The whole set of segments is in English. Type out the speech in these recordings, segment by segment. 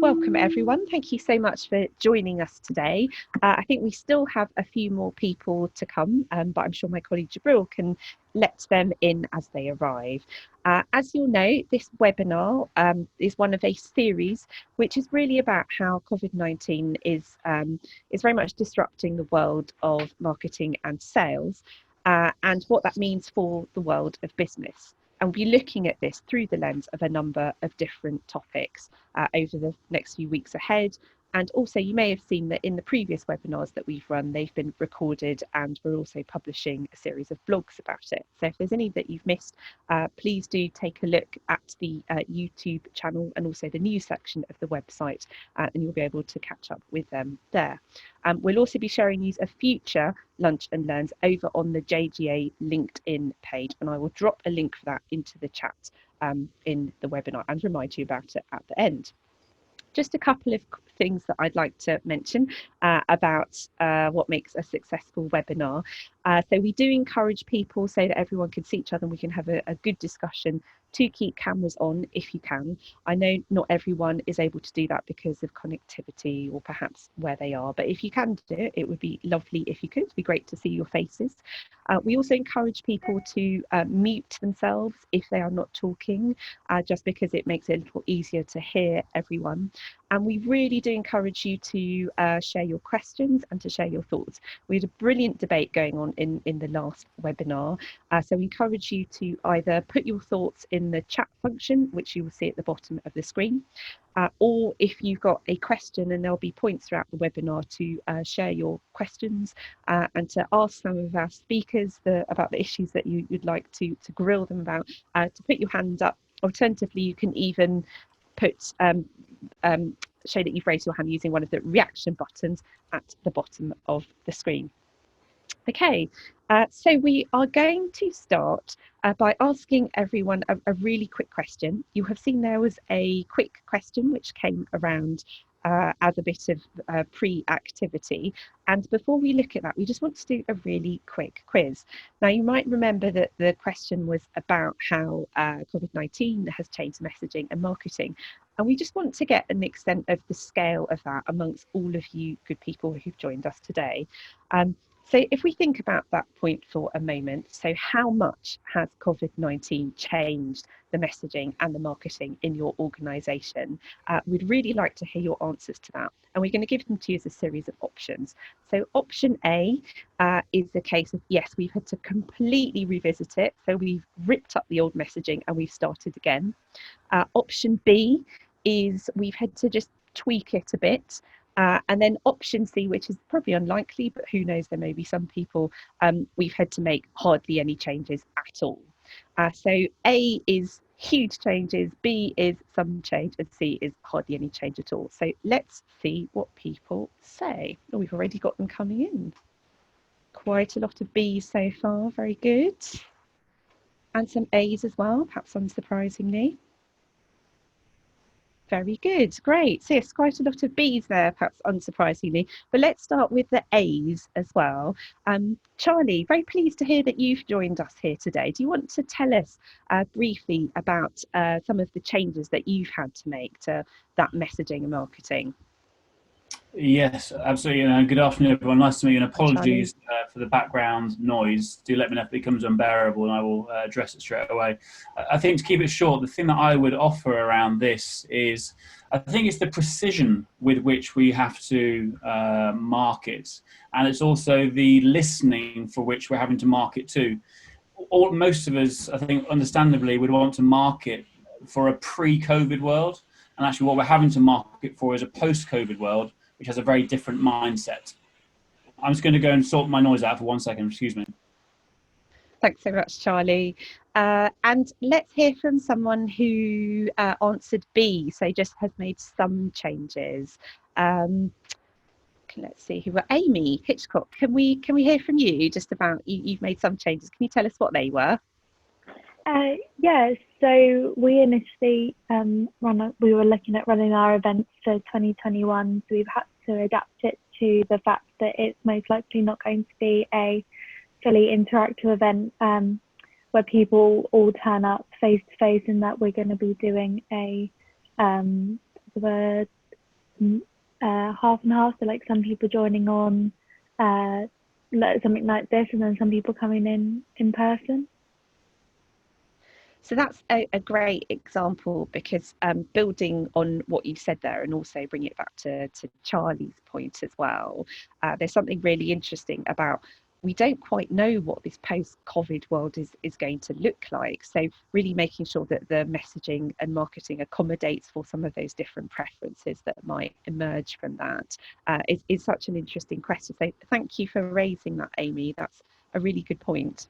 welcome everyone. Thank you so much for joining us today. I think we still have a few more people to come, but I'm sure my colleague Jubril can let them in as they arrive. As you'll know, this webinar is one of a series which is really about how COVID-19 is very much disrupting the world of marketing and sales, and what that means for the world of business. And we'll be looking at this through the lens of a number of different topics over the next few weeks ahead. And also, you may have seen that in the previous webinars that we've run, they've been recorded, and we're also publishing a series of blogs about it. So if there's any that you've missed, please do take a look at the YouTube channel and also the news section of the website, and you'll be able to catch up with them there. We'll also be sharing these of future Lunch and Learns over on the JGA LinkedIn page, and I will drop a link for that into the chat in the webinar and remind you about it at the end. Just a couple of things that I'd like to mention about what makes a successful webinar. So we do encourage people, so that everyone can see each other and we can have a good discussion, to keep cameras on if you can. I know not everyone is able to do that because of connectivity or perhaps where they are, but if you can do it, it would be lovely if you could. It'd be great to see your faces. We also encourage people to mute themselves if they are not talking, just because it makes it a little easier to hear everyone. And we really do encourage you to share your questions and to share your thoughts. We had a brilliant debate going on in the last webinar, so we encourage you to either put your thoughts in the chat function, which you will see at the bottom of the screen, or if you've got a question, and there'll be points throughout the webinar to share your questions and to ask some of our speakers about the issues that you'd like to grill them about, to put your hand up. Alternatively, you can even put show that you've raised your hand using one of the reaction buttons at the bottom of the screen. Okay, so we are going to start by asking everyone a really quick question. You have seen there was a quick question which came around as a bit of pre-activity, and before we look at that, we just want to do a really quick quiz. Now, you might remember that the question was about how COVID-19 has changed messaging and marketing, and we just want to get an extent of the scale of that amongst all of you good people who've joined us today. So if we think about that point for a moment, so how much has COVID-19 changed the messaging and the marketing in your organisation? We'd really like to hear your answers to that. And we're going to give them to you as a series of options. So option A is the case of, yes, we've had to completely revisit it. So we've ripped up the old messaging and we've started again. Option B is we've had to just tweak it a bit. And then option C, which is probably unlikely, but who knows, there may be some people, we've had to make hardly any changes at all. So A is huge changes, B is some change, and C is hardly any change at all. So let's see what people say. Oh, we've already got them coming in. Quite a lot of B's so far, very good. And some A's as well, perhaps unsurprisingly. Very good, great. So yes, quite a lot of B's there, perhaps unsurprisingly. But let's start with the A's as well. Charlie, very pleased to hear that you've joined us here today. Do you want to tell us briefly about some of the changes that you've had to make to that messaging and marketing? Yes, absolutely. Good afternoon, everyone. Nice to meet you, and apologies for the background noise. Do let me know if it becomes unbearable, and I will address it straight away. I think, to keep it short, the thing that I would offer around this is, I think it's the precision with which we have to market, and it's also the listening for which we're having to market to. Most of us, I think, understandably, would want to market for a pre-COVID world, and actually what we're having to market for is a post-COVID world, which has a very different mindset. I'm just going to go and sort my noise out for 1 second, excuse me. Thanks so much, Charlie. And let's hear from someone who answered B, so just has made some changes. Let's see who were. Amy Hitchcock, can we hear from you just about, you've made some changes. Can you tell us what they were? Yeah, so we initially we were looking at running our events for 2021, so we've had to adapt it to the fact that it's most likely not going to be a fully interactive event where people all turn up face to face, and that we're going to be doing a half and half, so like some people joining on something like this, and then some people coming in person. So that's a great example, because building on what you said there, and also bringing it back to Charlie's point as well, there's something really interesting about, we don't quite know what this post-COVID world is going to look like. So really making sure that the messaging and marketing accommodates for some of those different preferences that might emerge from that is such an interesting question. So thank you for raising that, Amy. That's a really good point.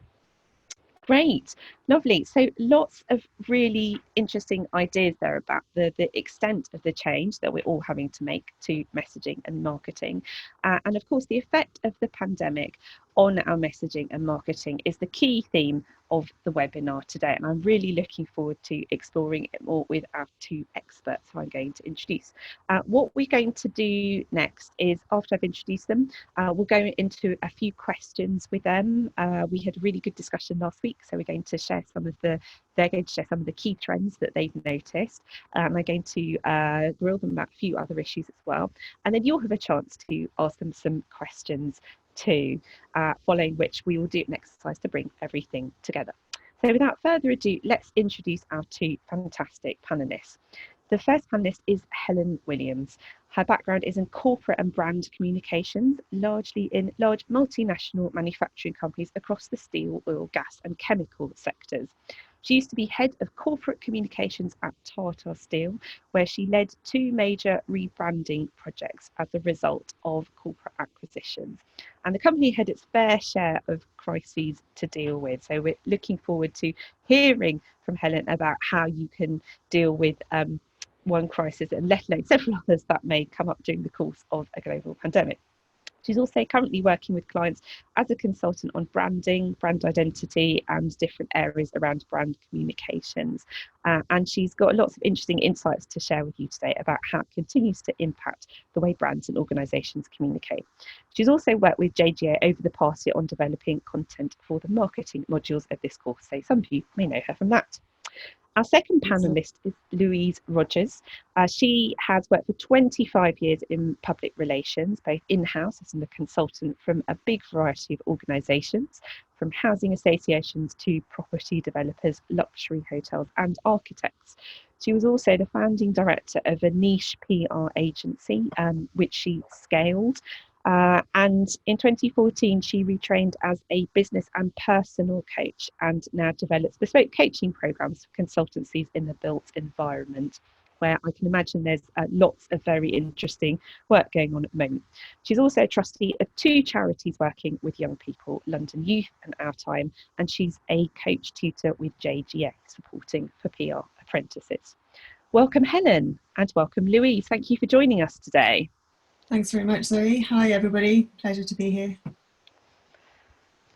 Great, lovely. So lots of really interesting ideas there about the extent of the change that we're all having to make to messaging and marketing. And of course, the effect of the pandemic on our messaging and marketing is the key theme of the webinar today. And I'm really looking forward to exploring it more with our two experts who I'm going to introduce. What we're going to do next is, after I've introduced them, we'll go into a few questions with them. We had a really good discussion last week, so we're going to share they're going to share some of the key trends that they've noticed. I'm going to grill them about a few other issues as well. And then you'll have a chance to ask them some questions too, following which we will do an exercise to bring everything together. So without further ado, let's introduce our two fantastic panellists. The first panellist is Helen Willliams. Her background is in corporate and brand communications, largely in large multinational manufacturing companies across the steel, oil, gas and chemical sectors. She used to be head of corporate communications at Tata Steel, where she led two major rebranding projects as a result of corporate acquisitions. And the company had its fair share of crises to deal with. So we're looking forward to hearing from Helen about how you can deal with one crisis, and let alone several others that may come up during the course of a global pandemic. She's also currently working with clients as a consultant on branding, brand identity, and different areas around brand communications. And she's got lots of interesting insights to share with you today about how it continues to impact the way brands and organisations communicate. She's also worked with JGA over the past year on developing content for the marketing modules of this course, so some of you may know her from that. Our second panellist is Louise Rogers. She has worked for 25 years in public relations, both in-house as a consultant from a big variety of organisations, from housing associations to property developers, luxury hotels and architects. She was also the founding director of a niche PR agency, which she scaled. And in 2014, she retrained as a business and personal coach, and now develops bespoke coaching programs for consultancies in the built environment, where I can imagine there's lots of very interesting work going on at the moment. She's also a trustee of two charities working with young people, London Youth and Our Time, and she's a coach tutor with JGA, supporting for PR apprentices. Welcome, Helen, and welcome, Louise. Thank you for joining us today. Thanks very much, Zoe. Hi, everybody. Pleasure to be here.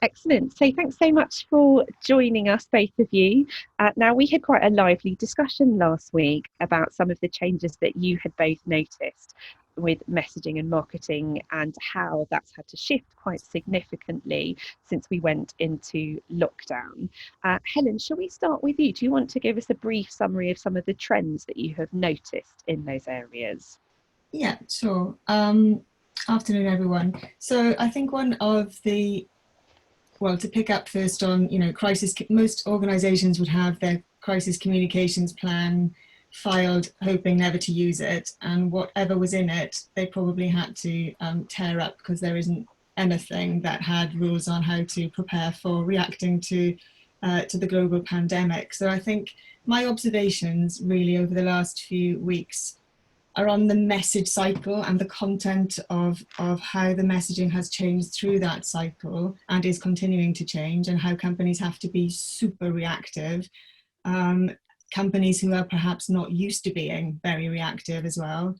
Excellent. So thanks so much for joining us, both of you. Now, we had quite a lively discussion last week about some of the changes that you had both noticed with messaging and marketing, and how that's had to shift quite significantly since we went into lockdown. Helen, shall we start with you? Do you want to give us a brief summary of some of the trends that you have noticed in those areas? Yeah, sure. Afternoon, everyone. So I think one of the, well, to pick up first on, crisis, most organisations would have their crisis communications plan filed, hoping never to use it. And whatever was in it, they probably had to tear up, because there isn't anything that had rules on how to prepare for reacting to the global pandemic. So I think my observations really over the last few weeks are on the message cycle and the content of how the messaging has changed through that cycle and is continuing to change, and how companies have to be super reactive. Companies who are perhaps not used to being very reactive as well.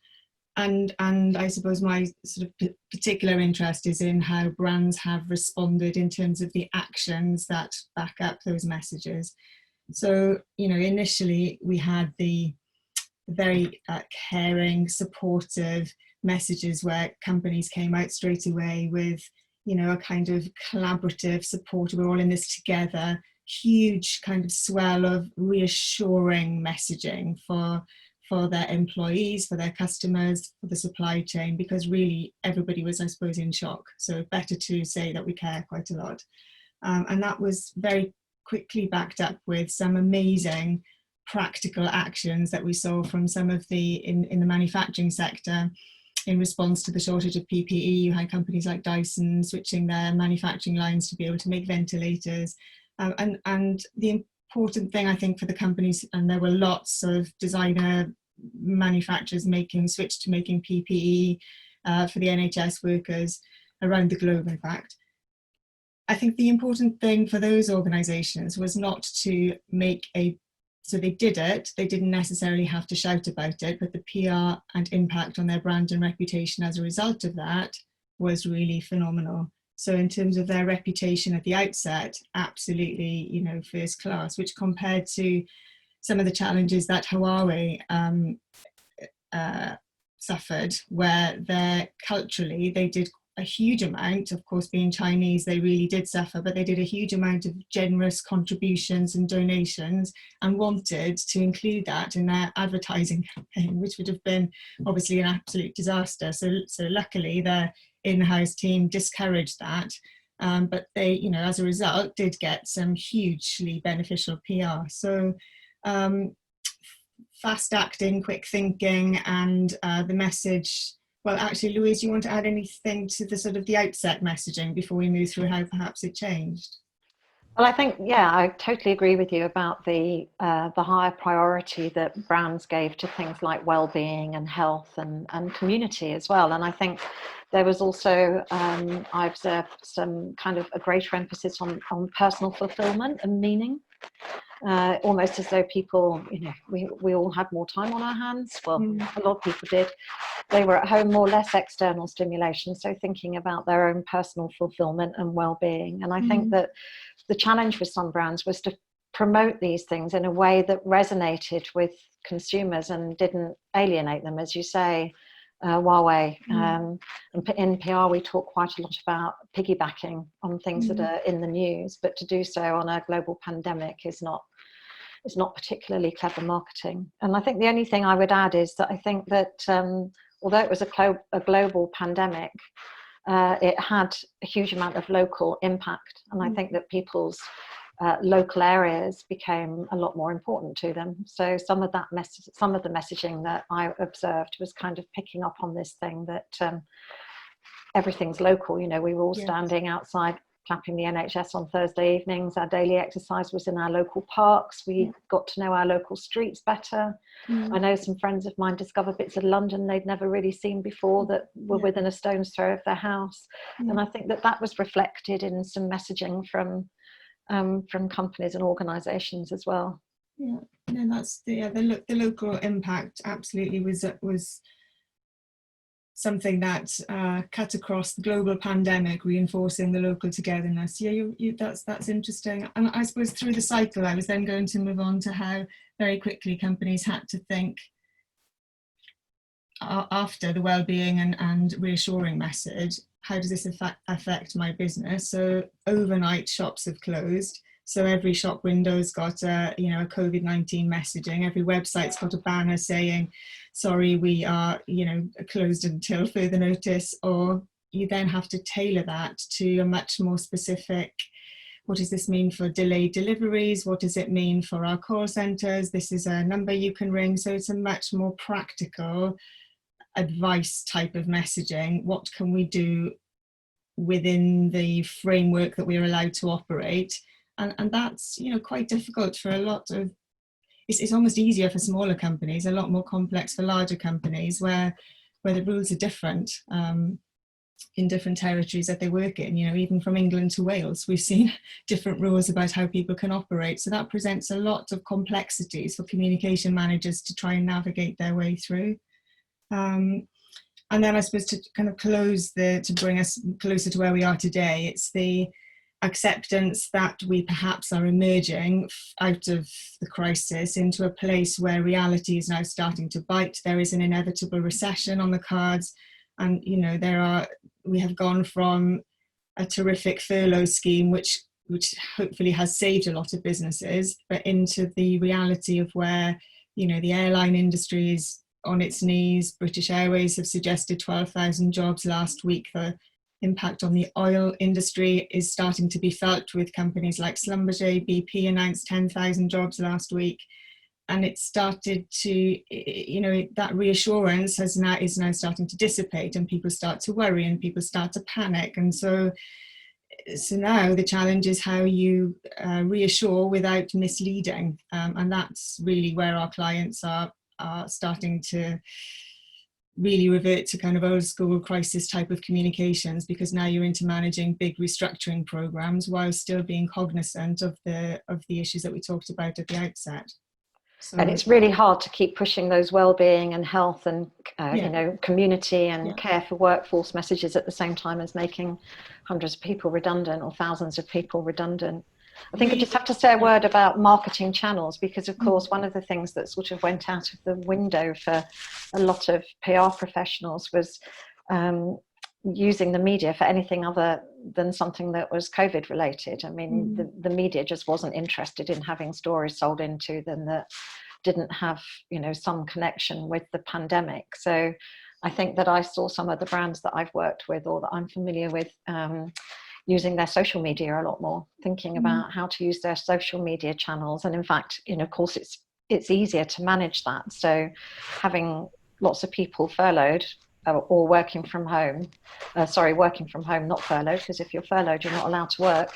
And I suppose my sort of particular interest is in how brands have responded in terms of the actions that back up those messages. So, initially we had the very caring, supportive messages where companies came out straight away with, a kind of collaborative support. We're all in this together. Huge kind of swell of reassuring messaging for for their employees, for their customers, for the supply chain, because really everybody was, I suppose, in shock. So better to say that we care quite a lot. And that was very quickly backed up with some amazing practical actions that we saw from some of the, in the manufacturing sector. In response to the shortage of PPE, you had companies like Dyson switching their manufacturing lines to be able to make ventilators. And the important thing, I think, for the companies, and there were lots of designer manufacturers switched to making PPE for the NHS workers around the globe, in fact. I think the important thing for those organisations was not to make so they did it, they didn't necessarily have to shout about it, but the PR and impact on their brand and reputation as a result of that was really phenomenal. So in terms of their reputation at the outset, absolutely, you know, first class, which compared to some of the challenges that Huawei suffered, where culturally they did a huge amount, of course being Chinese they really did suffer, but they did a huge amount of generous contributions and donations and wanted to include that in their advertising campaign, which would have been obviously an absolute disaster. So luckily their in-house team discouraged that, but they, you know, as a result did get some hugely beneficial PR. So fast acting, quick thinking, and the message. Well, actually, Louise, do you want to add anything to the sort of the outset messaging before we move through how perhaps it changed? Well, I think, yeah, I totally agree with you about the higher priority that brands gave to things like well-being and health and community as well. And I think there was also, I observed some kind of a greater emphasis on personal fulfillment and meaning. Almost as though people, you know, we all had more time on our hands. Well, a lot of people did. They were at home, more less external stimulation. So thinking about their own personal fulfillment and well-being. And I think that the challenge with some brands was to promote these things in a way that resonated with consumers and didn't alienate them, as you say. Huawei. In PR, we talk quite a lot about piggybacking on things that are in the news, but to do so on a global pandemic is not particularly clever marketing. And I think the only thing I would add is that I think that although it was a global pandemic, it had a huge amount of local impact. And I think that people's local areas became a lot more important to them. So some of the messaging that I observed was kind of picking up on this thing that everything's local. You know, we were all standing outside clapping the NHS on Thursday evenings. Our daily exercise was in our local parks. We got to know our local streets better. I know some friends of mine discovered bits of London they'd never really seen before that were within a stone's throw of their house. And I think that was reflected in some messaging from companies and organisations as well. Yeah, no, that's the local impact absolutely was something that cut across the global pandemic, reinforcing the local togetherness. Yeah, that's interesting. And I suppose through the cycle, I was then going to move on to how very quickly companies had to think after the well-being and reassuring message, how does this affect my business? So overnight shops have closed. So every shop window's got a COVID-19 messaging. Every website's got a banner saying, sorry, we are, closed until further notice. Or you then have to tailor that to a much more specific, what does this mean for delayed deliveries? What does it mean for our call centres? This is a number you can ring. So it's a much more practical advice type of messaging. What can we do within the framework that we're allowed to operate? And that's, quite difficult for a lot of, it's almost easier for smaller companies, a lot more complex for larger companies where the rules are different in different territories that they work in. Even from England to Wales, we've seen different rules about how people can operate. So that presents a lot of complexities for communication managers to try and navigate their way through. And then I suppose to kind of to bring us closer to where we are today, it's the acceptance that we perhaps are emerging out of the crisis into a place where reality is now starting to bite. There is an inevitable recession on the cards, and we have gone from a terrific furlough scheme which hopefully has saved a lot of businesses, but into the reality of where the airline industry is on its knees. British Airways have suggested 12,000 jobs last week. The impact on the oil industry is starting to be felt, with companies like Schlumberger. BP announced 10,000 jobs last week. And it started to, that reassurance is now starting to dissipate, and people start to worry and people start to panic. And so now the challenge is how you reassure without misleading. And that's really where our clients are starting to really revert to kind of old school crisis type of communications, because now you're into managing big restructuring programs while still being cognizant of the issues that we talked about at the outset. So, and it's really hard to keep pushing those well-being and health and community and care for workforce messages at the same time as making hundreds of people redundant or thousands of people redundant. I think I just have to say a word about marketing channels, because of course one of the things that sort of went out of the window for a lot of PR professionals was using the media for anything other than something that was COVID related. I mean, the media just wasn't interested in having stories sold into them that didn't have, some connection with the pandemic. So I think that I saw some of the brands that I've worked with or that I'm familiar with using their social media a lot more, thinking about how to use their social media channels. And in fact, of course, it's easier to manage that. So having lots of people furloughed or working from home, not furloughed, because if you're furloughed, you're not allowed to work,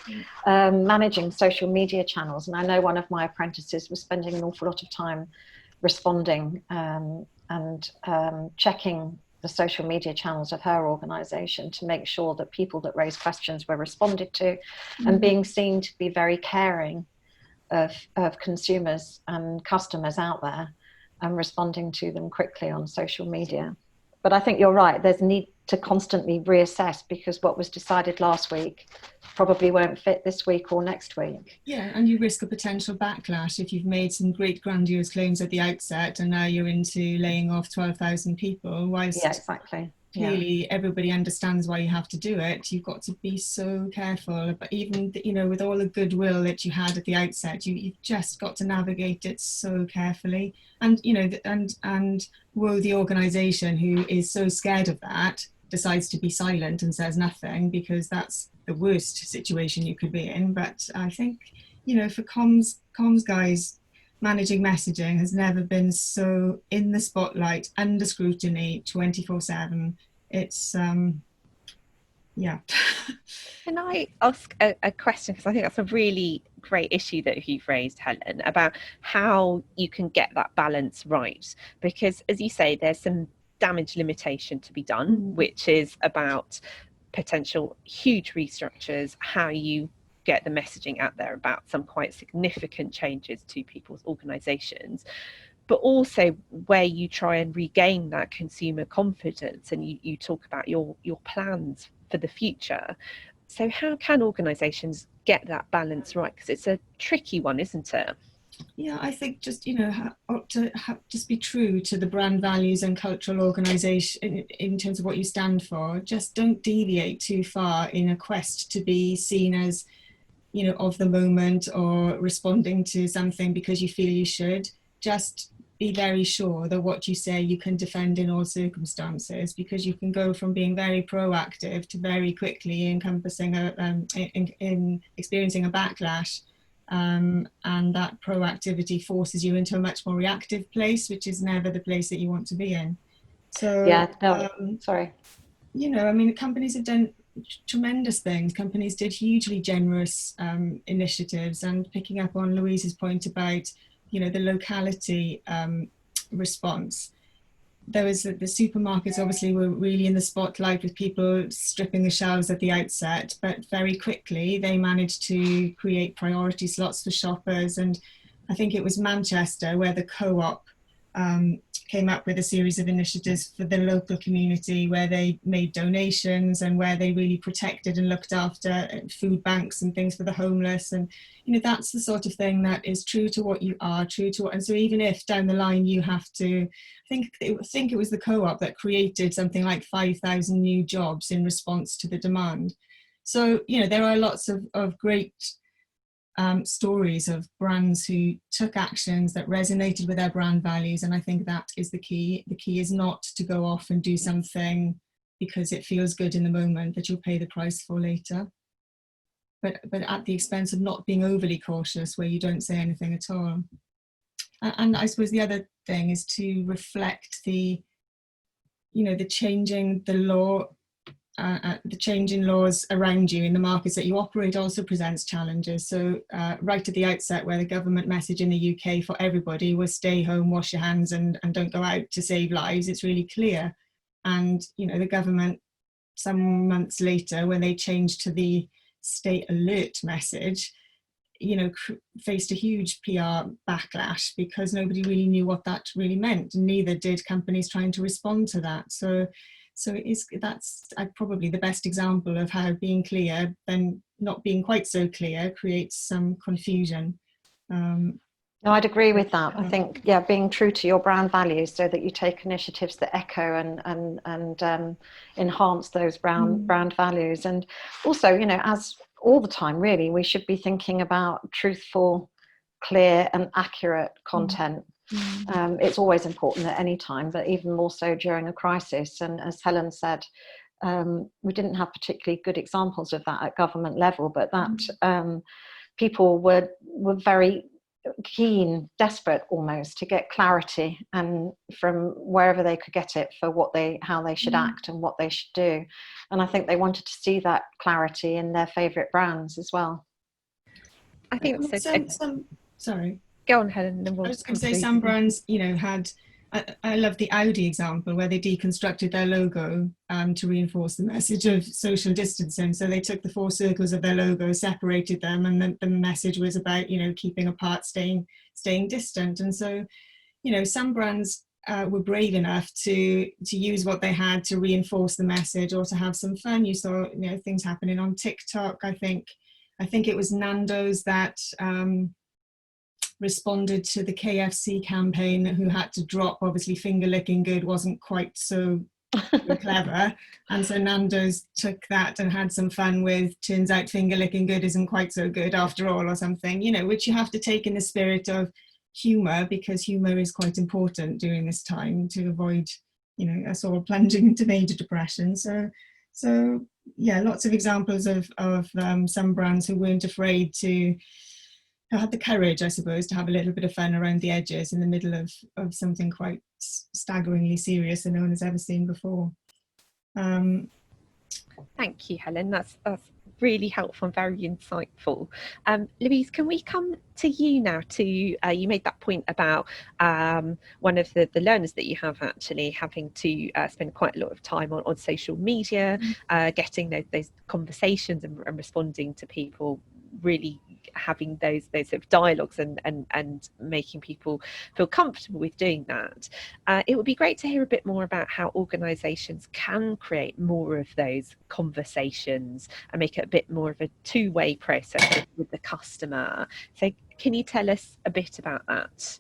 managing social media channels. And I know one of my apprentices was spending an awful lot of time responding and checking the social media channels of her organisation to make sure that people that raise questions were responded to, and being seen to be very caring of consumers and customers out there, and responding to them quickly on social media. But I think you're right, there's a need to constantly reassess, because what was decided last week probably won't fit this week or next week. Yeah, and you risk a potential backlash if you've made some great grandiose claims at the outset and now you're into laying off 12,000 people. Whilst exactly. Clearly everybody understands why you have to do it, you've got to be so careful. But even, with all the goodwill that you had at the outset, you've just got to navigate it so carefully. And, and woe the organisation who is so scared of that, decides to be silent and says nothing, because that's the worst situation you could be in. But I think, for comms guys, managing messaging has never been so in the spotlight, under scrutiny, 24/7. It's Can I ask a question, because I think that's a really great issue that you've raised, Helen, about how you can get that balance right? Because as you say, there's some damage limitation to be done, which is about potential huge restructures, how you get the messaging out there about some quite significant changes to people's organisations, but also where you try and regain that consumer confidence, and you talk about your plans for the future. So how can organisations get that balance right? Because it's a tricky one, isn't it? Yeah, I think just, just be true to the brand values and cultural organisation in terms of what you stand for. Just don't deviate too far in a quest to be seen as, of the moment, or responding to something because you feel you should. Just be very sure that what you say you can defend in all circumstances, because you can go from being very proactive to very quickly encompassing in experiencing a backlash. And that proactivity forces you into a much more reactive place, which is never the place that you want to be in. So companies have done tremendous things. Companies did hugely generous initiatives, and picking up on Louise's point about the locality response. There was the supermarkets obviously were really in the spotlight with people stripping the shelves at the outset, but very quickly they managed to create priority slots for shoppers. And I think it was Manchester where the Co-op came up with a series of initiatives for the local community, where they made donations and where they really protected and looked after food banks and things for the homeless. And that's the sort of thing that is true to what you are, and so even if down the line you have to, I think it was the Co-op that created something like 5,000 new jobs in response to the demand. So there are lots of great stories of brands who took actions that resonated with their brand values, and I think that is the key. The key is not to go off and do something because it feels good in the moment that you'll pay the price for later, but at the expense of not being overly cautious where you don't say anything at all. And I suppose the other thing is to reflect the, the changing the law. The change in laws around you in the markets that you operate also presents challenges. So right at the outset, where the government message in the UK for everybody was stay home, wash your hands and don't go out to save lives, it's really clear. And the government, some months later, when they changed to the stay alert message, faced a huge PR backlash because nobody really knew what that really meant, and neither did companies trying to respond to that. So that's probably the best example of how being clear, then not being quite so clear, creates some confusion. No, I'd agree with that. I think, being true to your brand values so that you take initiatives that echo and enhance those brand values. And also, as all the time, really, we should be thinking about truthful, clear and accurate content. It's always important at any time, but even more so during a crisis. And as Helen said, we didn't have particularly good examples of that at government level, but that people were very keen, desperate almost, to get clarity and from wherever they could get it for how they should act and what they should do. And I think they wanted to see that clarity in their favourite brands as well. I think sorry. Go on, Helen. And then we'll I was going to say some brands, had. I love the Audi example where they deconstructed their logo to reinforce the message of social distancing. So they took the 4 circles of their logo, separated them, and then the message was about keeping apart, staying distant. And so some brands were brave enough to use what they had to reinforce the message or to have some fun. You saw things happening on TikTok. I think it was Nando's that responded to the KFC campaign, who had to drop, obviously finger licking good wasn't quite so clever, and so Nando's took that and had some fun with, turns out finger licking good isn't quite so good after all, or something, which you have to take in the spirit of humour, because humour is quite important during this time to avoid us all plunging into major depression. So lots of examples of some brands who weren't afraid to, who had the courage, I suppose, to have a little bit of fun around the edges in the middle of something quite staggeringly serious and no one has ever seen before. Thank you, Helen. That's really helpful and very insightful. Louise, can we come to you now you made that point about one of the learners that you have actually having to spend quite a lot of time on social media, getting those conversations and responding to people, really having those sort of dialogues and making people feel comfortable with doing that. It would be great to hear a bit more about how organisations can create more of those conversations and make it a bit more of a two-way process with the customer. So can you tell us a bit about that?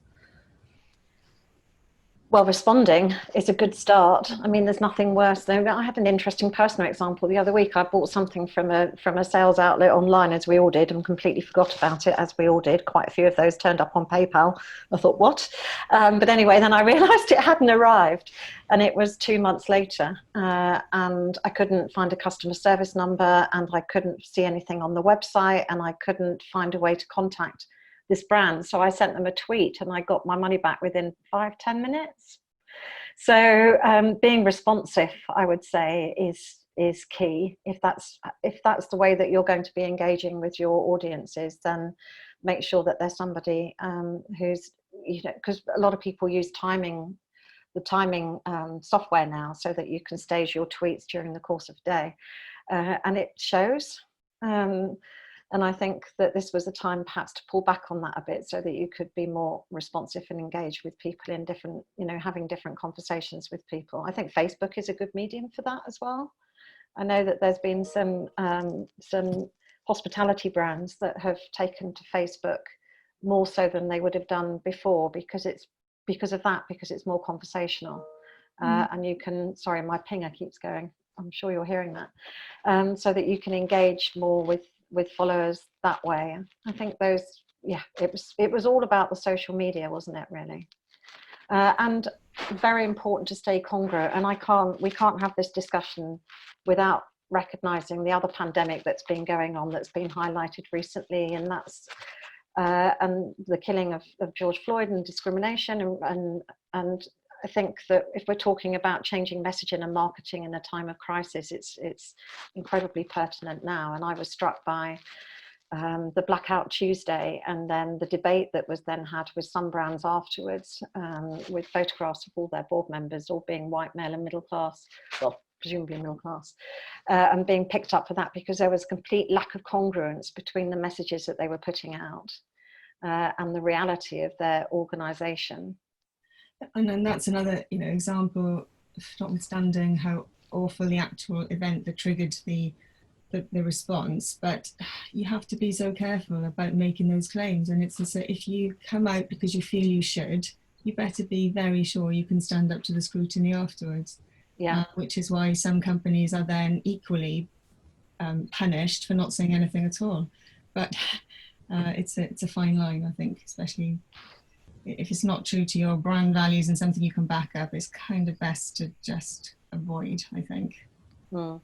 Well, responding is a good start. I mean, there's nothing worse than, I had an interesting personal example the other week. I bought something from a sales outlet online, as we all did, and completely forgot about it, as we all did. Quite a few of those turned up on PayPal. I thought, what? But anyway, then I realised it hadn't arrived, and it was 2 months later, and I couldn't find a customer service number, and I couldn't see anything on the website, and I couldn't find a way to contact this brand. So I sent them a tweet and I got my money back within 5-10 minutes. So being responsive, I would say, is key. If that's the way that you're going to be engaging with your audiences, then make sure that there's somebody who's, because a lot of people use the timing software now, so that you can stage your tweets during the course of the day, and it shows. And I think that this was a time perhaps to pull back on that a bit, so that you could be more responsive and engage with people in different, having different conversations with people. I think Facebook is a good medium for that as well. I know that there's been some hospitality brands that have taken to Facebook more so than they would have done before, because it's more conversational. And you can, sorry, my pinger keeps going. I'm sure you're hearing that. So that you can engage more with with followers that way. I think those, yeah, it was all about the social media, wasn't it, really? And very important to stay congruent. And we can't have this discussion without recognizing the other pandemic that's been going on, that's been highlighted recently, and that's and the killing of George Floyd and discrimination. And I think that if we're talking about changing messaging and marketing in a time of crisis, it's incredibly pertinent now. And I was struck by the Blackout Tuesday, and then the debate that was then had with some brands afterwards, with photographs of all their board members all being white, male and middle class, well, presumably middle class, and being picked up for that because there was complete lack of congruence between the messages that they were putting out and the reality of their organisation. And then that's another, example, notwithstanding how awful the actual event that triggered the response, but you have to be so careful about making those claims. And it's just, if you come out because you feel you should, you better be very sure you can stand up to the scrutiny afterwards. Yeah. Which is why some companies are then equally punished for not saying anything at all. But it's a fine line, I think, especially if it's not true to your brand values and something you can back up. It's kind of best to just avoid, I think. Mm.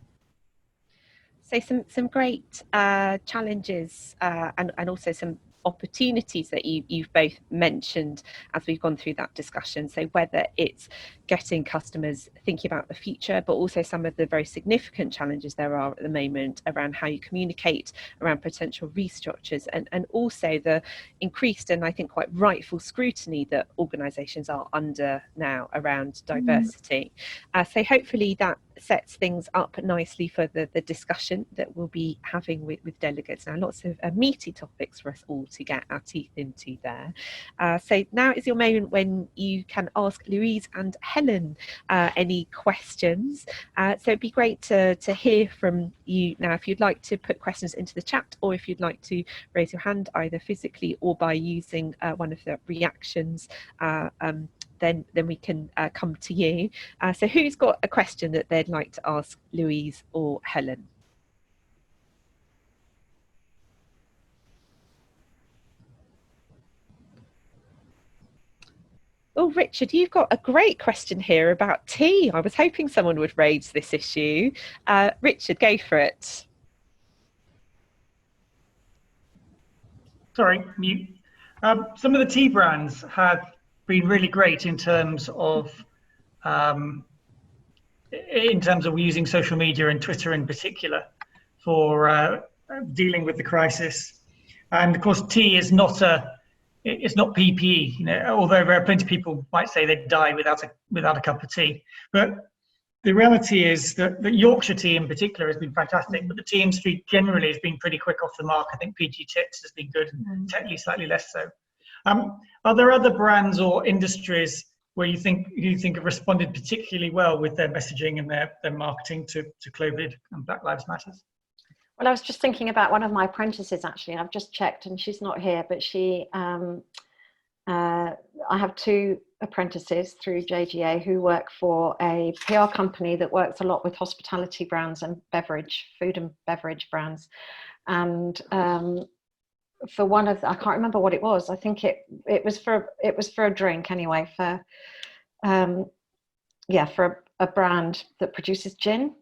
So some great challenges and also some opportunities that you've both mentioned as we've gone through that discussion. So whether it's getting customers thinking about the future, but also some of the very significant challenges there are at the moment around how you communicate around potential restructures, and also the increased and I think quite rightful scrutiny that organisations are under now around diversity. So hopefully that sets things up nicely for the discussion that we'll be having with delegates now. Lots of meaty topics for us all to get our teeth into there. So now is your moment when you can ask Louise and Helen any questions. So it'd be great to hear from you now if you'd like to put questions into the chat, or if you'd like to raise your hand either physically or by using one of the reactions. Then we can come to you. So who's got a question that they'd like to ask Louise or Helen? Oh, Richard, you've got a great question here about tea. I was hoping someone would raise this issue. Richard, go for it. Sorry, mute. Some of the tea brands have been really great in terms of using social media and Twitter in particular for dealing with the crisis. And of course, tea is not it's not PPE. Although there are plenty of people might say they'd die without a cup of tea. But the reality is that Yorkshire tea in particular has been fantastic, but the tea industry generally has been pretty quick off the mark. I think PG Tips has been good, and Tetley slightly less so. Are there other brands or industries where you think have responded particularly well with their messaging and their marketing to COVID and Black Lives Matter? Well, I was just thinking about one of my apprentices actually, and I've just checked, and she's not here, but she, I have two apprentices through JGA who work for a PR company that works a lot with hospitality brands and food and beverage brands. And for one of, I can't remember what it was. I think it was for a drink anyway, for a brand that produces gin.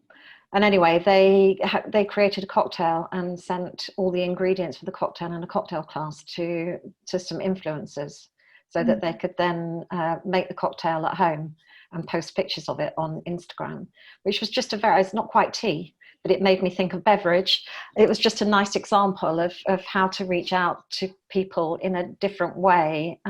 And anyway, they created a cocktail and sent all the ingredients for the cocktail and a cocktail class to some influencers, so that they could then make the cocktail at home and post pictures of it on Instagram, which was just it's not quite tea, but it made me think of beverage. It was just a nice example of how to reach out to people in a different way.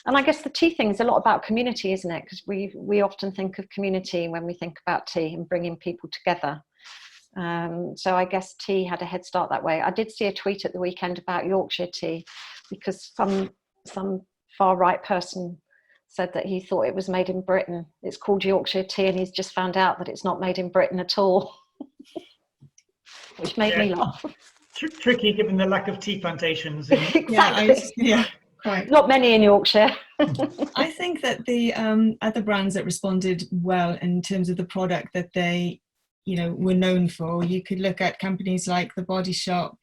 And I guess the tea thing is a lot about community, isn't it? Because we often think of community when we think about tea and bringing people together. So I guess tea had a head start that way. I did see a tweet at the weekend about Yorkshire tea, because some far right person said that he thought it was made in Britain. It's called Yorkshire tea, and he's just found out that it's not made in Britain at all, which made me laugh. Tricky given the lack of tea plantations. Exactly. Quite. Not many in Yorkshire. I think that the other brands that responded well in terms of the product that they were known for. You could look at companies like The Body Shop,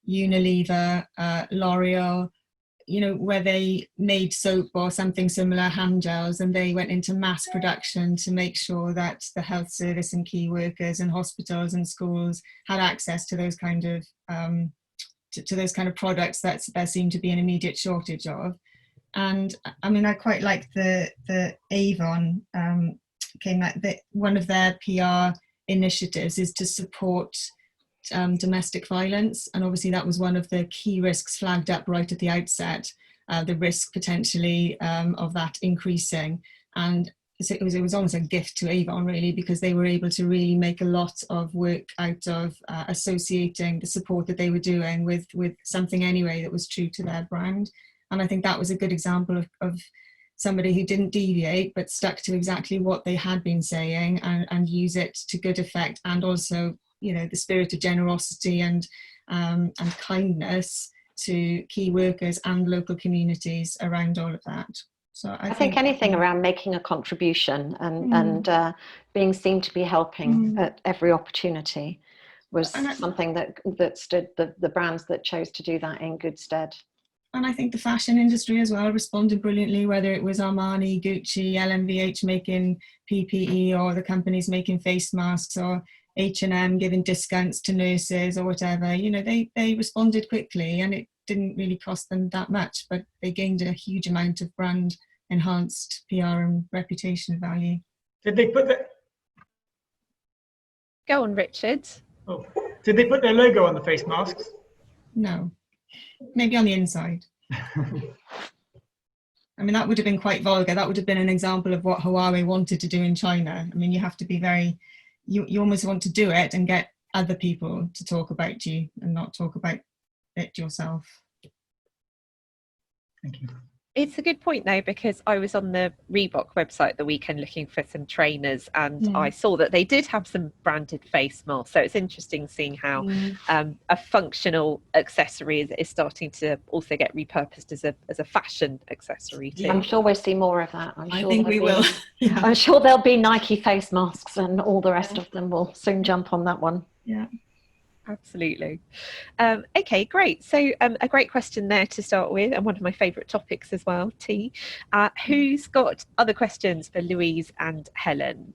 Unilever, L'Oreal, where they made soap or something similar, hand gels, and they went into mass production to make sure that the health service and key workers and hospitals and schools had access to those kind of to those kind of products that there seemed to be an immediate shortage of. And I mean, I quite like the Avon came out that one of their PR initiatives is to support domestic violence, and obviously that was one of the key risks flagged up right at the outset, the risk potentially of that increasing. And it was almost a gift to Avon, really, because they were able to really make a lot of work out of associating the support that they were doing with something anyway that was true to their brand. And I think that was a good example of somebody who didn't deviate but stuck to exactly what they had been saying and use it to good effect, and also the spirit of generosity and kindness to key workers and local communities around all of that. So I think anything around making a contribution and being seen to be helping at every opportunity was something that stood the brands that chose to do that in good stead. And I think the fashion industry as well responded brilliantly, whether it was Armani, Gucci, LMVH making PPE, or the companies making face masks, or H&M giving discounts to nurses or whatever. They responded quickly, and it didn't really cost them that much, but they gained a huge amount of brand enhanced PR and reputation value. Did they put the... Go on, Richard. Oh. Did they put their logo on the face masks? No. Maybe on the inside. I mean, that would have been quite vulgar. That would have been an example of what Huawei wanted to do in China. I mean, you have to be very, you almost want to do it and get other people to talk about you and not talk about it yourself. Thank you. It's a good point though, because I was on the Reebok website the weekend looking for some trainers, and I saw that they did have some branded face masks. So it's interesting seeing how a functional accessory is starting to also get repurposed as a fashion accessory too. I'm sure we'll see more of that. I think we will. Yeah. I'm sure there'll be Nike face masks, and all the rest of them will soon jump on that one. Yeah. Absolutely. Okay, great. So a great question there to start with, and one of my favourite topics as well, T. Who's got other questions for Louise and Helen?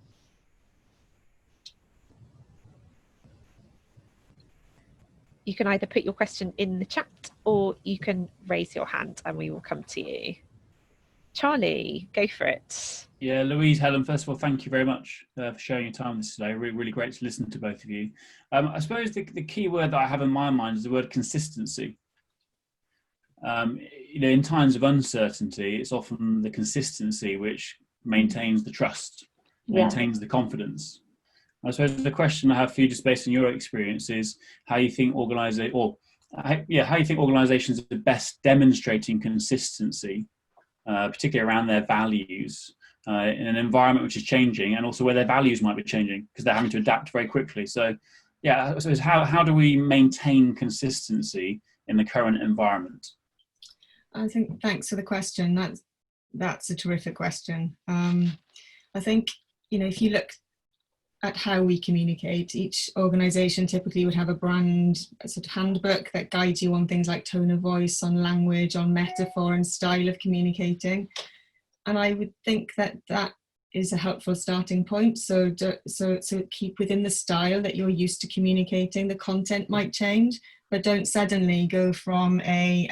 You can either put your question in the chat or you can raise your hand and we will come to you. Charlie, go for it. Yeah, Louise, Helen, first of all, thank you very much for sharing your time with us today. Really great to listen to both of you. I suppose the key word that I have in my mind is the word consistency. In times of uncertainty, it's often the consistency which maintains the trust, maintains the confidence. I suppose the question I have for you, just based on your experience, is how you think organizations are best demonstrating consistency, particularly around their values, in an environment which is changing, and also where their values might be changing because they're having to adapt very quickly. So, yeah, I suppose how do we maintain consistency in the current environment? I think thanks for the question. That's a terrific question. I think if you look at how we communicate, each organisation typically would have a sort of handbook that guides you on things like tone of voice, on language, on metaphor and style of communicating. And I would think that is a helpful starting point. So keep within the style that you're used to communicating. The content might change, but don't suddenly go from a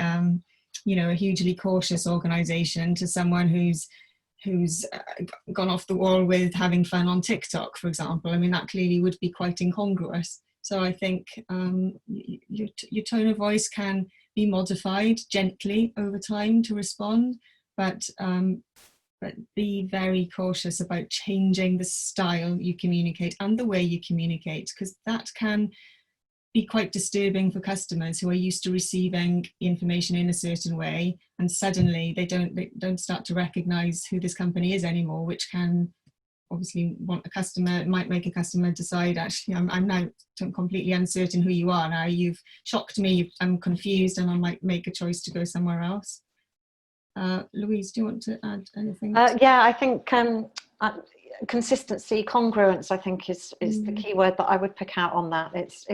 hugely cautious organisation to someone who's gone off the wall with having fun on TikTok, for example. I mean, that clearly would be quite incongruous. So I think your tone of voice can be modified gently over time to respond, but be very cautious about changing the style you communicate and the way you communicate, because that can be quite disturbing for customers who are used to receiving information in a certain way, and suddenly they don't start to recognize who this company is anymore, which can obviously might make a customer decide, actually I'm now completely uncertain who you are now, you've shocked me, I'm confused, and I might make a choice to go somewhere else. Louise, do you want to add anything? Yeah, I think consistency, congruence, I think is the key word that I would pick out on that. It's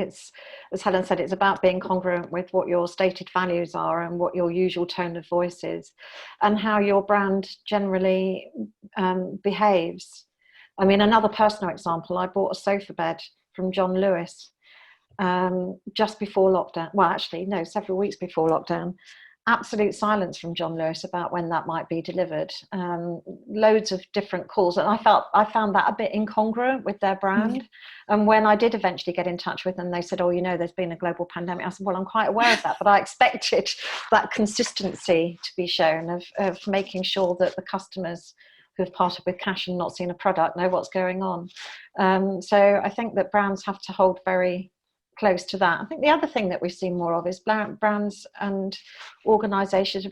as Helen said, it's about being congruent with what your stated values are and what your usual tone of voice is, and how your brand generally behaves. I mean, another personal example, I bought a sofa bed from John Lewis just before lockdown. Well, actually, no, several weeks before lockdown. Absolute silence from John Lewis about when that might be delivered. Loads of different calls, and I found that a bit incongruent with their brand. And when I did eventually get in touch with them, they said, "Oh, you know, there's been a global pandemic." I said, "Well, I'm quite aware of that, but I expected that consistency to be shown of making sure that the customers who have parted with cash and not seen a product know what's going on." So I think that brands have to hold very close to that. I think the other thing that we've seen more of is brands and organisations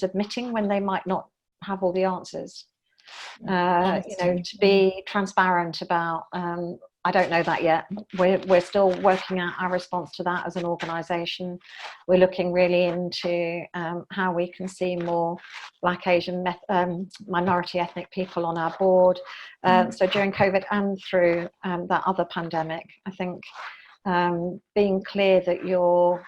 admitting when they might not have all the answers. You know, to be transparent about, I don't know that yet. We're still working out our response to that as an organisation. We're looking really into how we can see more Black, Asian, minority ethnic people on our board. So during COVID and through that other pandemic, I think being clear that you're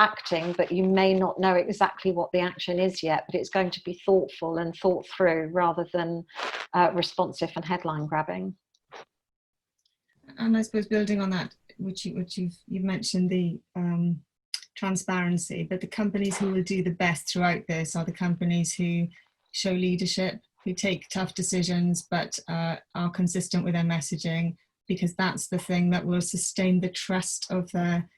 acting, but you may not know exactly what the action is yet, but it's going to be thoughtful and thought through rather than responsive and headline grabbing. And I suppose building on that, which you've mentioned the transparency, but the companies who will do the best throughout this are the companies who show leadership, who take tough decisions, but are consistent with their messaging, because that's the thing that will sustain the trust of their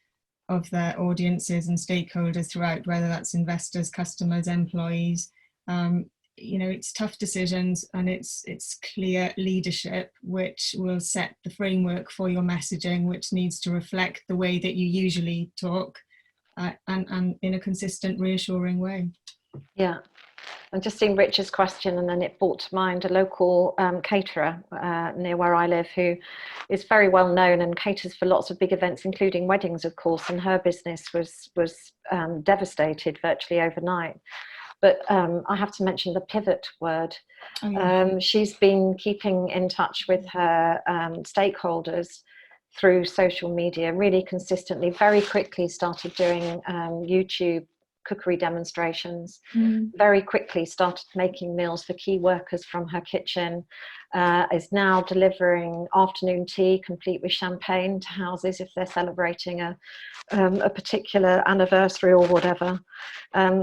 audiences and stakeholders throughout, whether that's investors, customers, employees. You know, it's tough decisions and it's clear leadership, which will set the framework for your messaging, which needs to reflect the way that you usually talk, and in a consistent, reassuring way. Yeah. I've just seen Richard's question, and then it brought to mind a local caterer near where I live, who is very well known and caters for lots of big events, including weddings, of course, and her business was devastated virtually overnight. But I have to mention the pivot word. Oh, yeah. She's been keeping in touch with her stakeholders through social media really consistently, very quickly started doing YouTube cookery demonstrations, very quickly started making meals for key workers from her kitchen, is now delivering afternoon tea complete with champagne to houses if they're celebrating a particular anniversary or whatever.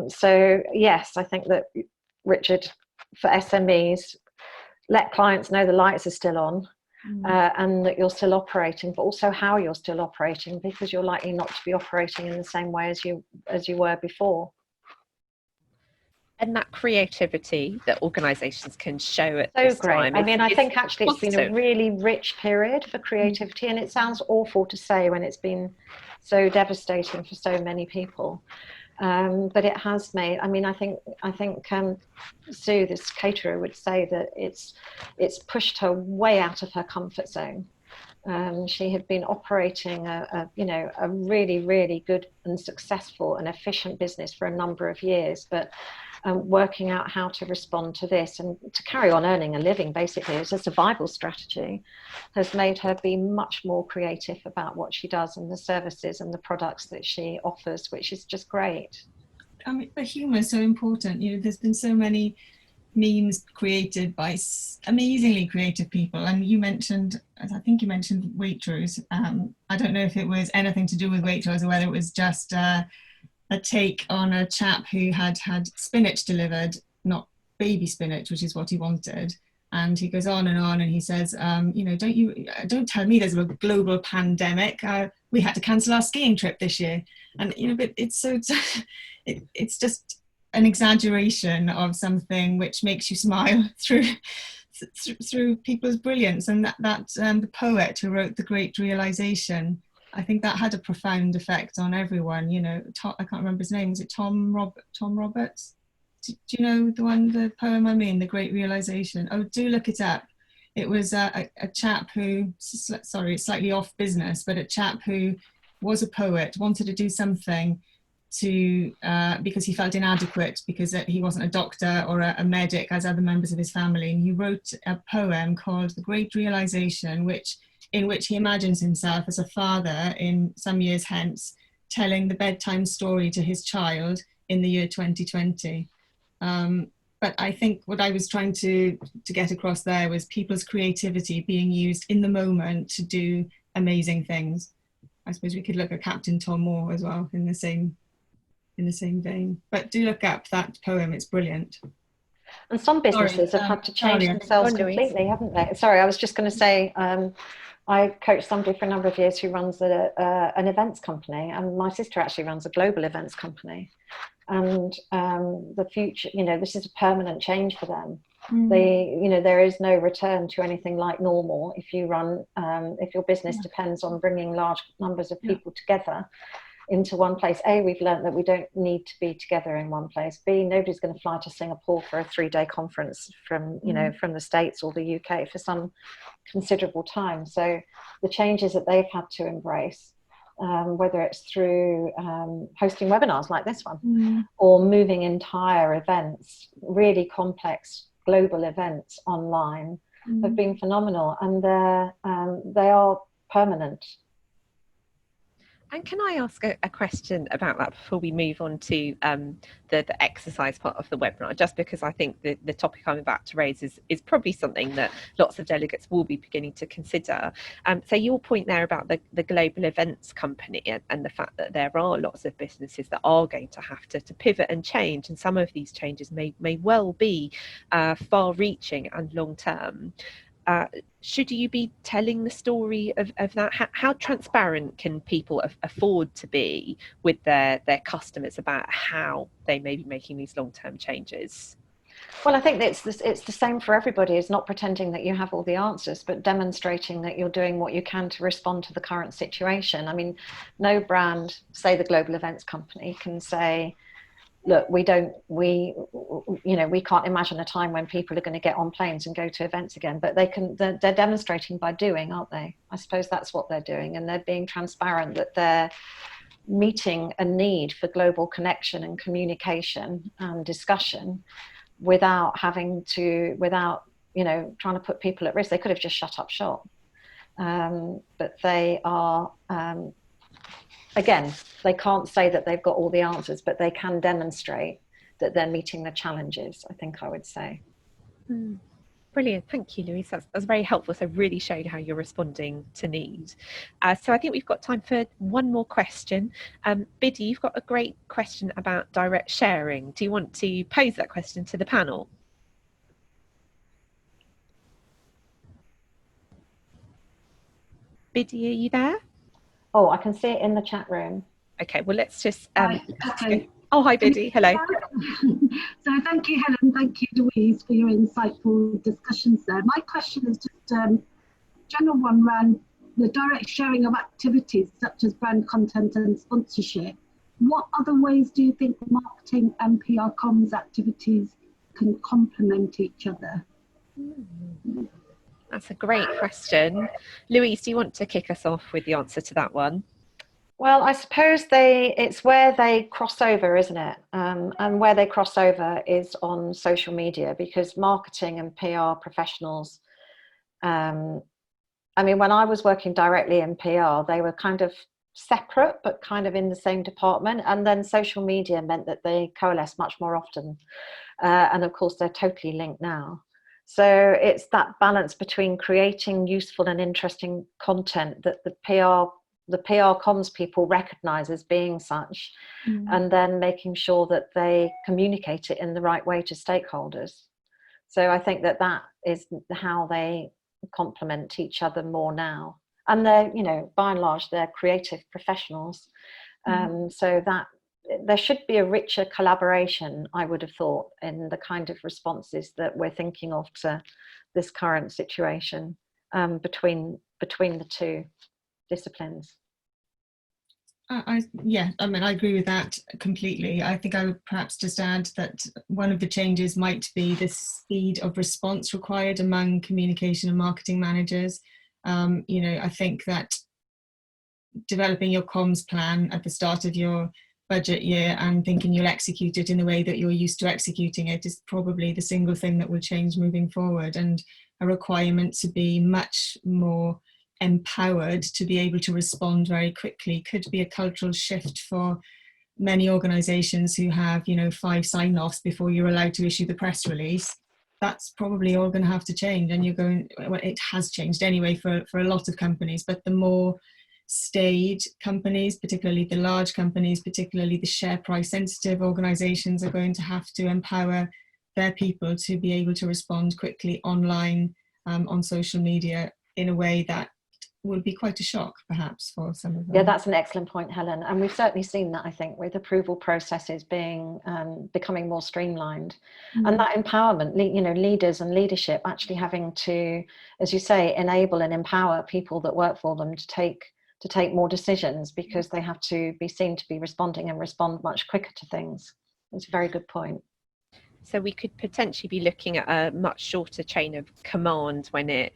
So yes, I think that, Richard, for SMEs, let clients know the lights are still on, and that you're still operating, but also how you're still operating, because you're likely not to be operating in the same way as you were before. And that creativity that organisations can show at so this great. time. I mean, I think actually it's been a really rich period for creativity, and it sounds awful to say when it's been so devastating for so many people. But it has made, I mean, I think Sue, this caterer, would say that it's pushed her way out of her comfort zone. She had been operating a really, really good and successful and efficient business for a number of years, but working out how to respond to this and to carry on earning a living, basically, as a survival strategy, has made her be much more creative about what she does and the services and the products that she offers, which is just great. I mean, the humour is so important. You know, there's been so many memes created by amazingly creative people, and you mentioned, I think you mentioned Waitrose. I don't know if it was anything to do with Waitrose or whether it was just a take on a chap who had spinach delivered, not baby spinach, which is what he wanted. And he goes on and he says, you know, don't tell me there's a global pandemic. We had to cancel our skiing trip this year. And, you know, but it's so, it's just an exaggeration of something which makes you smile through people's brilliance. And that the poet who wrote The Great Realization, I think that had a profound effect on everyone. You know, I can't remember his name. Was it Tom Roberts? Do you know the poem I mean, The Great Realization? Oh, do look it up. It was a chap who, sorry, it's slightly off business, but a chap who was a poet, wanted to do something to because he felt inadequate because he wasn't a doctor or a medic as other members of his family, and he wrote a poem called The Great Realization, in which he imagines himself as a father in some years hence telling the bedtime story to his child in the year 2020. But I think what I was trying to get across there was people's creativity being used in the moment to do amazing things. I suppose we could look at Captain Tom Moore as well in the same vein. But do look up that poem; it's brilliant. And some businesses have had to change themselves completely, haven't they? Sorry, I was just going to say, I coached somebody for a number of years who runs an events company, and my sister actually runs a global events company. And the future, this is a permanent change for them. There is no return to anything like normal if you run, if your business depends on bringing large numbers of people together into one place. A, we've learned that we don't need to be together in one place. B, nobody's going to fly to Singapore for a 3-day conference from the States or the UK for some considerable time. So the changes that they've had to embrace, whether it's through hosting webinars like this one, or moving entire events, really complex global events online, have been phenomenal, and they are permanent. And can I ask a question about that before we move on to the exercise part of the webinar, just because I think the topic I'm about to raise is probably something that lots of delegates will be beginning to consider. So your point there about the global events company and the fact that there are lots of businesses that are going to have to pivot and change, and some of these changes may well be far-reaching and long-term. Should you be telling the story of that? How transparent can people afford to be with their customers about how they may be making these long-term changes? Well, I think it's the same for everybody. It's not pretending that you have all the answers, but demonstrating that you're doing what you can to respond to the current situation. I mean, no brand, say the global events company, can say, look, we can't imagine a time when people are going to get on planes and go to events again, but they're demonstrating by doing, aren't they? I suppose that's what they're doing, and they're being transparent that they're meeting a need for global connection and communication and discussion without trying to put people at risk. They could have just shut up shop, but they are, again, they can't say that they've got all the answers, but they can demonstrate that they're meeting the challenges, I think I would say. Brilliant. Thank you, Louise. That's very helpful. So really showed how you're responding to need. So I think we've got time for one more question. Biddy, you've got a great question about direct sharing. Do you want to pose that question to the panel? Biddy, are you there? Oh, I can see it in the chat room. Okay, well, let's just... okay. Oh, hi, Biddy. Hello. So thank you, Helen. Thank you, Louise, for your insightful discussions there. My question is just general one around the direct sharing of activities such as brand content and sponsorship. What other ways do you think marketing and PR comms activities can complement each other? That's a great question. Louise, do you want to kick us off with the answer to that one? Well, I suppose it's where they cross over, isn't it? And where they cross over is on social media, because marketing and PR professionals, I mean, when I was working directly in PR, they were kind of separate, but kind of in the same department. And then social media meant that they coalesce much more often. And of course, they're totally linked now. So it's that balance between creating useful and interesting content that the PR comms people recognize as being such, and then making sure that they communicate it in the right way to stakeholders. So I think that is how they complement each other more now. And they're, by and large, they're creative professionals. So that there should be a richer collaboration, I would have thought, in the kind of responses that we're thinking of to this current situation between the two disciplines. I agree with that completely. I think I would perhaps just add that one of the changes might be the speed of response required among communication and marketing managers. I think that developing your comms plan at the start of your budget year and thinking you'll execute it in the way that you're used to executing it is probably the single thing that will change moving forward, and a requirement to be much more empowered to be able to respond very quickly could be a cultural shift for many organisations who have, 5 sign-offs before you're allowed to issue the press release. That's probably all going to have to change, and it has changed anyway for a lot of companies, but the more staid companies, particularly the large companies, particularly the share price sensitive organisations, are going to have to empower their people to be able to respond quickly online, on social media, in a way that will be quite a shock perhaps for some of them. Yeah, that's an excellent point, Helen, and we've certainly seen that, I think, with approval processes becoming more streamlined. And that empowerment, leaders and leadership actually having to, as you say, enable and empower people that work for them to take more decisions, because they have to be seen to be responding and respond much quicker to things. It's a very good point. So we could potentially be looking at a much shorter chain of command when it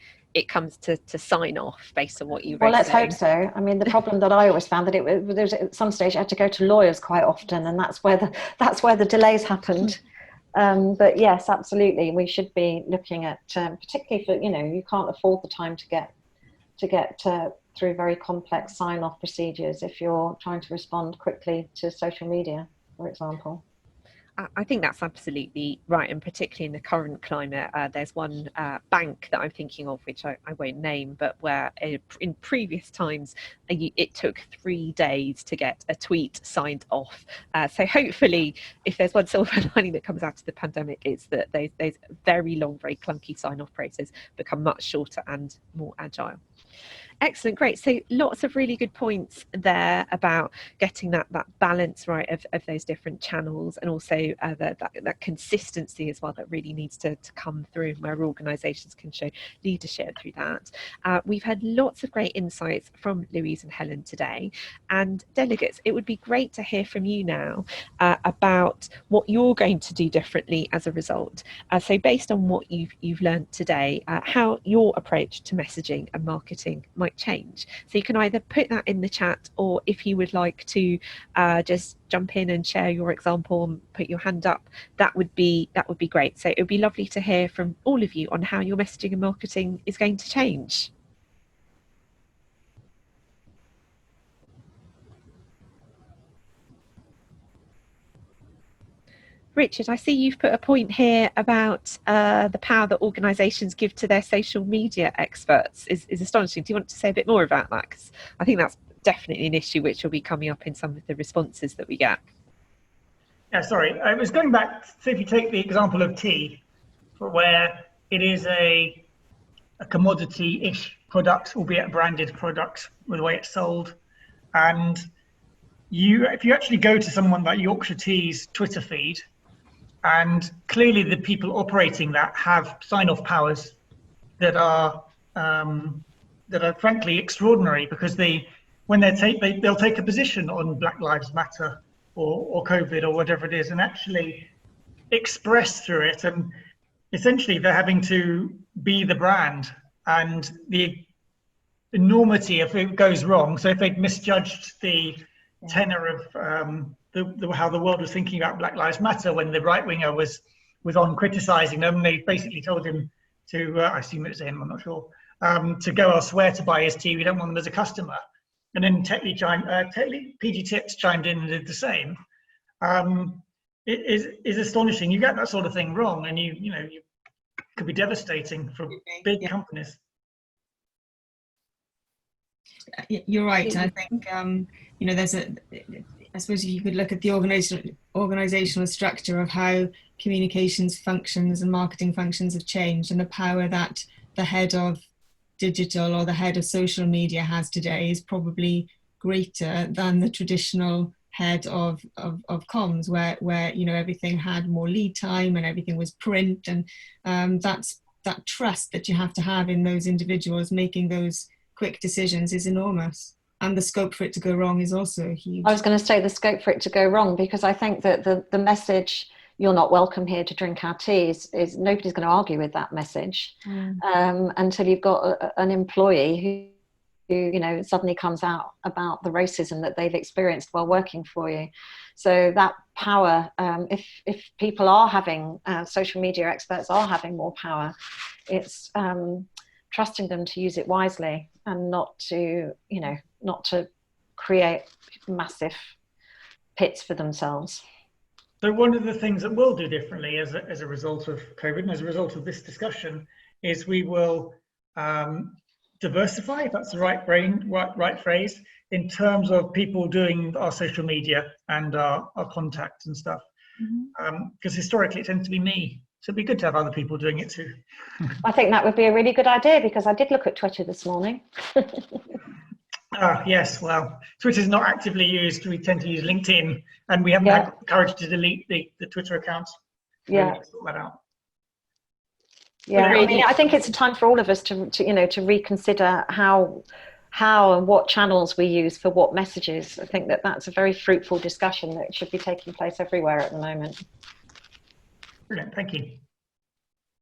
comes to sign off, based on what you were saying. Well, let's hope so. I mean, the problem that I always found that there was at some stage I had to go to lawyers quite often, and that's where the delays happened. But yes, absolutely, we should be looking at, particularly for, you can't afford the time to get through very complex sign-off procedures if you're trying to respond quickly to social media, for example. I think that's absolutely right, and particularly in the current climate, there's one bank that I'm thinking of, which I won't name, but where in previous times it took 3 days to get a tweet signed off. So hopefully, if there's one silver lining that comes out of the pandemic, it's that those very long, very clunky sign-off processes become much shorter and more agile. Excellent, great. So lots of really good points there about getting that balance right of those different channels, and also that consistency as well that really needs to come through, where organisations can show leadership through that. We've had lots of great insights from Louise and Helen today, and delegates, it would be great to hear from you now about what you're going to do differently as a result. So based on what you've learned today, how your approach to messaging and marketing might change. So you can either put that in the chat, or if you would like to just jump in and share your example and put your hand up, that would be great. So it would be lovely to hear from all of you on how your messaging and marketing is going to change. Richard, I see you've put a point here about the power that organisations give to their social media experts is astonishing. Do you want to say a bit more about that? Because I think that's definitely an issue which will be coming up in some of the responses that we get. Yeah, sorry. I was going back, so if you take the example of tea, where it is a commodity-ish product, albeit a branded product with the way it's sold, and if you actually go to someone like Yorkshire Tea's Twitter feed, and clearly the people operating that have sign-off powers that are frankly extraordinary, because they'll take a position on Black Lives Matter or COVID or whatever it is, and actually express through it, and essentially they're having to be the brand, and the enormity if it goes wrong. So if they'd misjudged the tenor of how the world was thinking about Black Lives Matter when the right winger was on criticising them, they basically told him to, I assume it was him, I'm not sure, to go elsewhere to buy his tea. We don't want them as a customer. And then PG Tips chimed in and did the same. It is astonishing. You get that sort of thing wrong, and you could be devastating for big companies. You're right. I think there's I suppose you could look at the organizational structure of how communications functions and marketing functions have changed, and the power that the head of digital or the head of social media has today is probably greater than the traditional head of comms, where everything had more lead time and everything was print, and that's that trust that you have to have in those individuals making those quick decisions is enormous. And the scope for it to go wrong is also huge. I was going to say the scope for it to go wrong, because I think that the message, "You're not welcome here to drink our tea," is nobody's going to argue with that message until you've got an employee suddenly comes out about the racism that they've experienced while working for you. So that power, if people are having, social media experts are having more power, it's trusting them to use it wisely and not to create massive pits for themselves. So one of the things that we'll do differently as a result of COVID and as a result of this discussion is we will diversify, if that's the right phrase, in terms of people doing our social media and our contacts and stuff. Because historically it tends to be me. So it'd be good to have other people doing it too. I think that would be a really good idea, because I did look at Twitter this morning. Yes, well, Twitter's not actively used. We tend to use LinkedIn, and we haven't had the courage to delete the Twitter accounts. Yeah. Sort that out. Yeah, I mean, I think it's a time for all of us to reconsider how and what channels we use for what messages. I think that's a very fruitful discussion that should be taking place everywhere at the moment. Brilliant, thank you.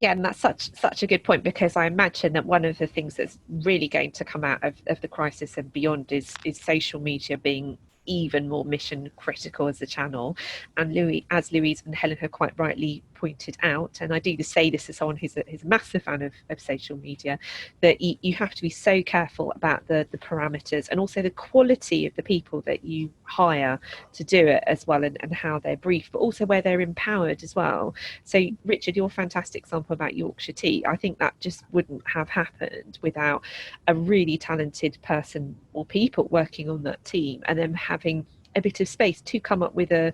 Yeah, and that's such a good point, because I imagine that one of the things that's really going to come out of the crisis and beyond is social media being even more mission critical as a channel. And as Louise and Helen have quite rightly pointed out, and I do say this as someone who's a massive fan of social media, that you have to be so careful about the parameters and also the quality of the people that you hire to do it as well, and how they're briefed, but also where they're empowered as well. So Richard, your fantastic example about Yorkshire Tea, I think that just wouldn't have happened without a really talented person or people working on that team, and then having a bit of space to come up with a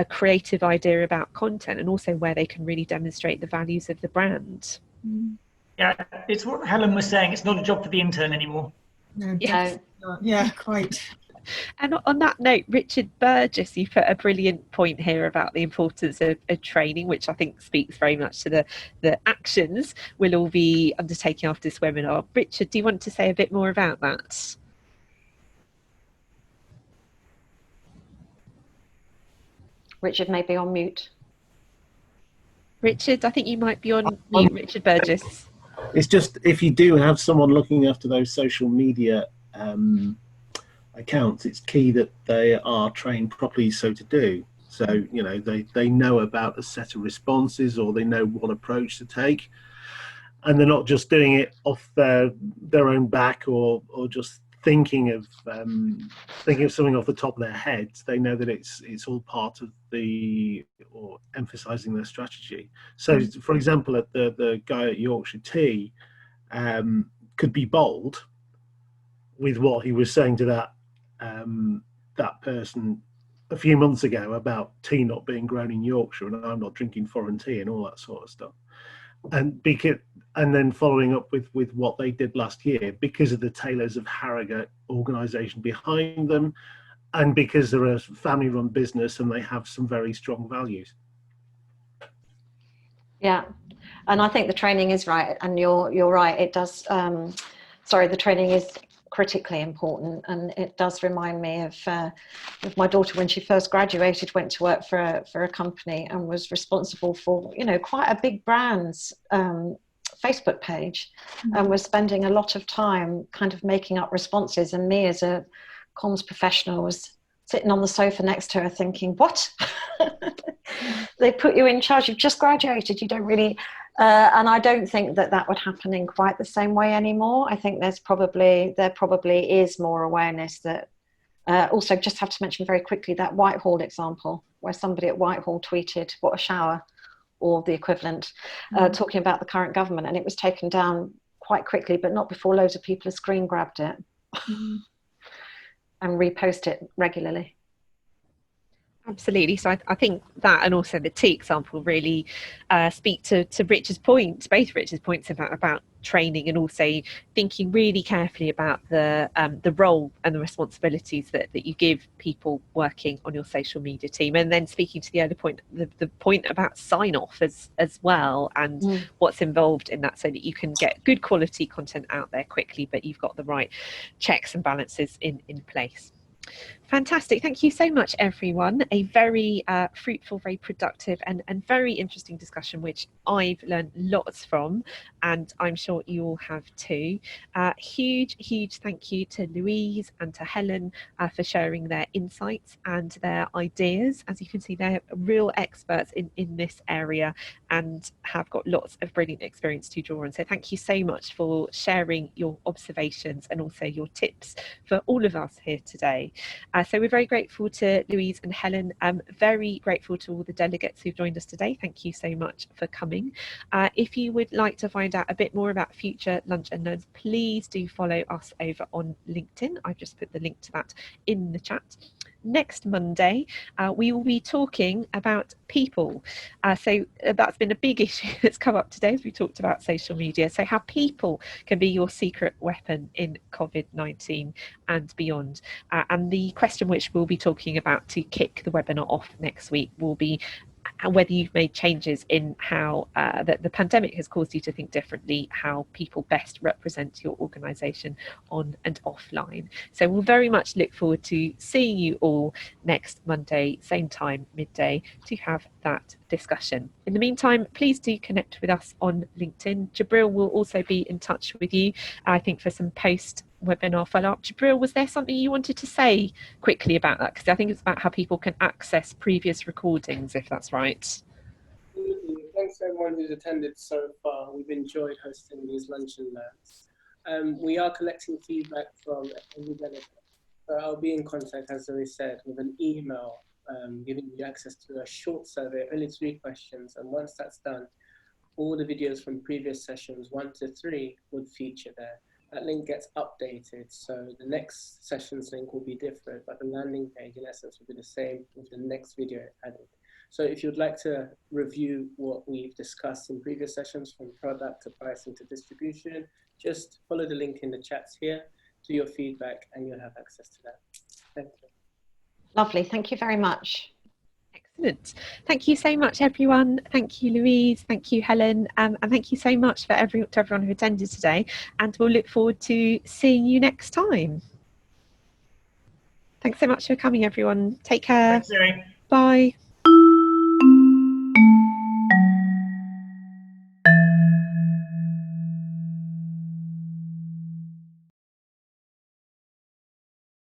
creative idea about content, and also where they can really demonstrate the values of the brand. Yeah, it's what Helen was saying, it's not a job for the intern anymore. No, yeah, quite. And on that note, Richard Burgess, you put a brilliant point here about the importance of training, which I think speaks very much to the actions we'll all be undertaking after this webinar. Richard, do you want to say a bit more about that? Richard may be on mute. Richard, I think you might be on mute, Richard Burgess. It's just, if you do have someone looking after those social media accounts, it's key that they are trained properly so to do. So, they know about a set of responses, or they know what approach to take. And they're not just doing it off their own back, or just thinking of something off the top of their heads. They know that it's all part of or emphasizing their strategy. So, for example, at the guy at Yorkshire Tea could be bold with what he was saying to that person a few months ago about tea not being grown in Yorkshire, and I'm not drinking foreign tea and all that sort of stuff. And then following up with what they did last year, because of the Tailors of Harrogate organisation behind them, and because they're a family-run business and they have some very strong values. Yeah, and I think the training is right, and you're right. It does. The training is critically important, and it does remind me of my daughter when she first graduated, went to work for a company and was responsible for quite a big brand's Facebook page, and was spending a lot of time kind of making up responses, and me as a comms professional was sitting on the sofa next to her thinking, what? They put you in charge, you've just graduated, you don't really and I don't think that would happen in quite the same way anymore. I think there probably is more awareness that also, just have to mention very quickly that Whitehall example, where somebody at Whitehall tweeted what a shower, or the equivalent, talking about the current government, and it was taken down quite quickly, but not before loads of people have screen grabbed it and repost it regularly. Absolutely. So I think that, and also the tea example, really speak to Richard's point, both Richard's points about training, and also thinking really carefully about the role and the responsibilities that you give people working on your social media team. And then speaking to the other point, the point about sign off as well, and what's involved in that, so that you can get good quality content out there quickly, but you've got the right checks and balances in place. Fantastic. Thank you so much, everyone. A very fruitful, very productive and very interesting discussion, which I've learned lots from, and I'm sure you all have too. Huge thank you to Louise and to Helen for sharing their insights and their ideas. As you can see, they're real experts in this area and have got lots of brilliant experience to draw on. So thank you so much for sharing your observations and also your tips for all of us here today. So we're very grateful to Louise and Helen, very grateful to all the delegates who've joined us today. Thank you so much for coming. If you would like to find out a bit more about future Lunch and Learns, please do follow us over on LinkedIn. I've just put the link to that in the chat. Next Monday, we will be talking about people. So that's been a big issue that's come up today as we talked about social media. So how people can be your secret weapon in COVID-19 and beyond. And the question which we'll be talking about to kick the webinar off next week will be whether you've made changes in how the pandemic has caused you to think differently, how people best represent your organisation on and offline. So we'll very much look forward to seeing you all next Monday, same time, midday, to have that discussion. In the meantime, please do connect with us on LinkedIn. Jubril will also be in touch with you, I think, for some post-webinar follow-up. Jubril, was there something you wanted to say quickly about that? Because I think it's about how people can access previous recordings, if that's right. Absolutely. Thanks everyone who's attended so far. We've enjoyed hosting these Lunch and Learns. We are collecting feedback from every delegate. So I'll be in contact, as Zoe said, with an email giving you access to a short survey, only 3 questions. And once that's done, all the videos from previous sessions 1 to 3 would feature there. That link gets updated, so the next session's link will be different, but the landing page in essence will be the same with the next video added. So if you'd like to review what we've discussed in previous sessions, from product to pricing to distribution, just follow the link in the chats here, do your feedback, and you'll have access to that. Thank you. Lovely, thank you very much. Excellent. Thank you so much, everyone. Thank you, Louise. Thank you, Helen. And thank you so much to everyone who attended today. And we'll look forward to seeing you next time. Thanks so much for coming, everyone. Take care. Thanks, Zoe. Bye.